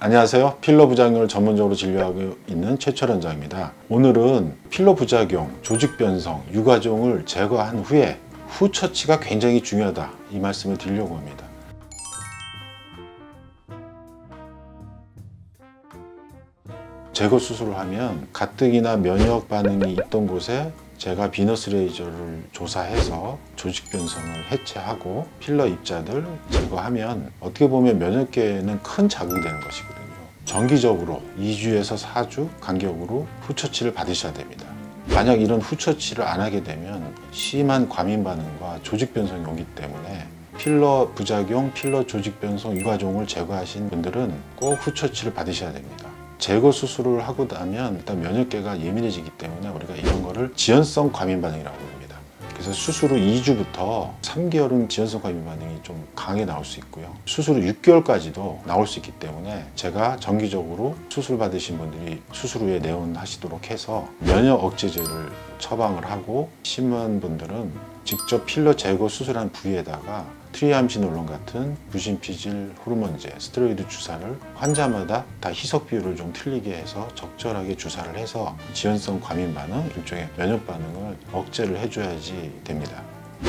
안녕하세요. 필러 부작용을 전문적으로 진료하고 있는 최철 원장입니다. 오늘은 필러 부작용, 조직 변성, 유과종을 제거한 후에 후처치가 굉장히 중요하다, 이 말씀을 드리려고 합니다. 제거 수술을 하면 가뜩이나 면역 반응이 있던 곳에 제가 비너스 레이저를 조사해서 조직 변성을 해체하고 필러 입자들 제거하면 어떻게 보면 면역계에는 큰 자극이 되는 것이거든요. 정기적으로 2주에서 4주 간격으로 후처치를 받으셔야 됩니다. 만약 이런 후처치를 안 하게 되면 심한 과민 반응과 조직 변성이 오기 때문에 필러 부작용, 필러 조직 변성, 유과종을 제거하신 분들은 꼭 후처치를 받으셔야 됩니다. 제거 수술을 하고 나면 일단 면역계가 예민해지기 때문에 우리가 이런 거를 지연성 과민 반응이라고 합니다. 그래서 수술 후 2주부터 3개월은 지연성 과민 반응이 좀 강하게 나올 수 있고요. 수술 후 6개월까지도 나올 수 있기 때문에 제가 정기적으로 수술 받으신 분들이 수술 후에 내원하시도록 해서 면역 억제제를 처방을 하고, 심한 분들은 직접 필러 제거 수술한 부위에다가 트리암시놀론 같은 부신피질 호르몬제, 스테로이드 주사를 환자마다 다 희석 비율을 좀 틀리게 해서 적절하게 주사를 해서 지연성 과민 반응, 일종의 면역 반응을 억제를 해줘야지 됩니다.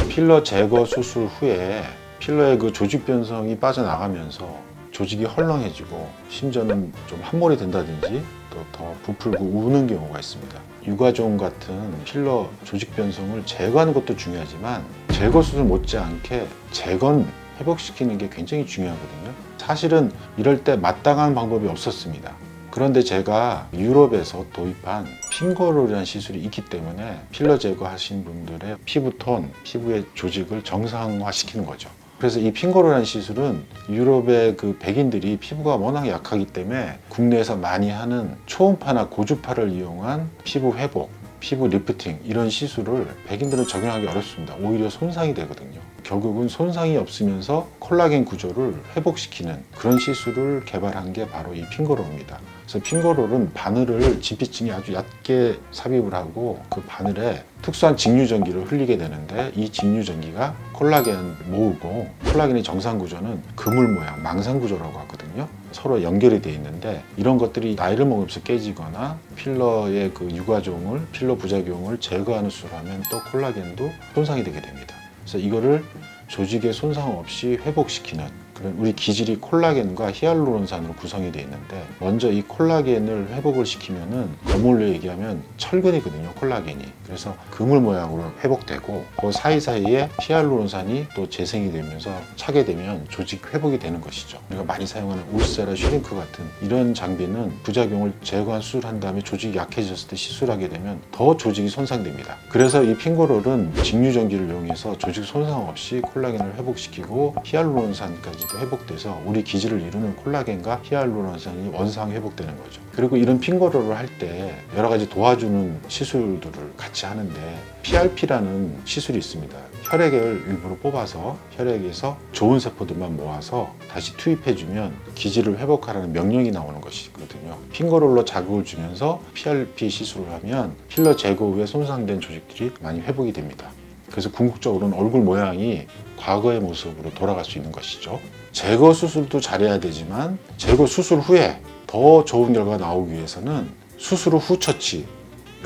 필러 제거 수술 후에 필러의 그 조직 변성이 빠져나가면서 조직이 헐렁해지고 심지어는 좀 함몰이 된다든지 또 더 부풀고 우는 경우가 있습니다. 유과종 같은 필러 조직 변성을 제거하는 것도 중요하지만 제거 수술 못지않게 재건 회복시키는 게 굉장히 중요하거든요. 사실은 이럴 때 마땅한 방법이 없었습니다. 그런데 제가 유럽에서 도입한 핑거롤이라는 시술이 있기 때문에 필러 제거하신 분들의 피부톤, 피부의 조직을 정상화시키는 거죠. 그래서 이 핑거롤이라는 시술은 유럽의 그 백인들이 피부가 워낙 약하기 때문에 국내에서 많이 하는 초음파나 고주파를 이용한 피부 회복, 피부 리프팅, 이런 시술을 백인들은 적용하기 어렵습니다. 오히려 손상이 되거든요. 결국은 손상이 없으면서 콜라겐 구조를 회복시키는 그런 시술을 개발한 게 바로 이 핑거롤입니다. 그래서 핑거롤은 바늘을 진피층에 아주 얕게 삽입을 하고 그 바늘에 특수한 직류전기를 흘리게 되는데, 이 직류전기가 콜라겐을 모으고, 콜라겐의 정상 구조는 그물 모양, 망상 구조라고 하거든요. 서로 연결이 되어 있는데 이런 것들이 나이를 먹으면서 깨지거나 필러의 그 유과종을, 필러 부작용을 제거하는 수술을 하면 또 콜라겐도 손상이 되게 됩니다. 그래서 이거를 조직의 손상 없이 회복시키는 그런, 우리 기질이 콜라겐과 히알루론산으로 구성이 되어 있는데, 먼저 이 콜라겐을 회복을 시키면은 거물로 얘기하면 철근이거든요, 콜라겐이. 그래서 그물 모양으로 회복되고 그 사이사이에 히알루론산이 또 재생이 되면서 차게 되면 조직 회복이 되는 것이죠. 우리가 많이 사용하는 울세라 슈링크 같은 이런 장비는 부작용을 제거한 수술한 다음에 조직이 약해졌을 때 시술하게 되면 더 조직이 손상됩니다. 그래서 이 핑거롤은 직류전기를 이용해서 조직 손상 없이 콜라겐을 회복시키고 히알루론산까지 회복돼서 우리 기질을 이루는 콜라겐과 히알루론산이 원상 회복되는 거죠. 그리고 이런 핑거롤을 할 때 여러 가지 도와주는 시술들을 같이 하는데, PRP라는 시술이 있습니다. 혈액을 일부러 뽑아서 혈액에서 좋은 세포들만 모아서 다시 투입해주면 기질을 회복하라는 명령이 나오는 것이거든요. 핑거롤로 자극을 주면서 PRP 시술을 하면 필러 제거 후에 손상된 조직들이 많이 회복이 됩니다. 그래서 궁극적으로는 얼굴 모양이 과거의 모습으로 돌아갈 수 있는 것이죠. 제거 수술도 잘해야 되지만 제거 수술 후에 더 좋은 결과가 나오기 위해서는 수술 후 후처치,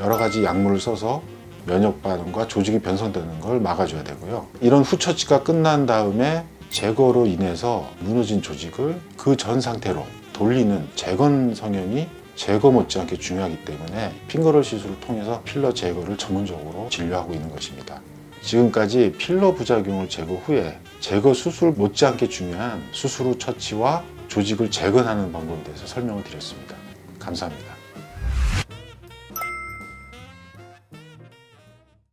여러 가지 약물을 써서 면역 반응과 조직이 변성되는 걸 막아줘야 되고요. 이런 후처치가 끝난 다음에 제거로 인해서 무너진 조직을 그 전 상태로 돌리는 재건 성형이 제거 못지않게 중요하기 때문에 핑거롤 시술을 통해서 필러 제거를 전문적으로 진료하고 있는 것입니다. 지금까지 필러 부작용을 제거 후에 제거 수술 못지않게 중요한 수술 후 처치와 조직을 재건하는 방법에 대해서 설명을 드렸습니다. 감사합니다.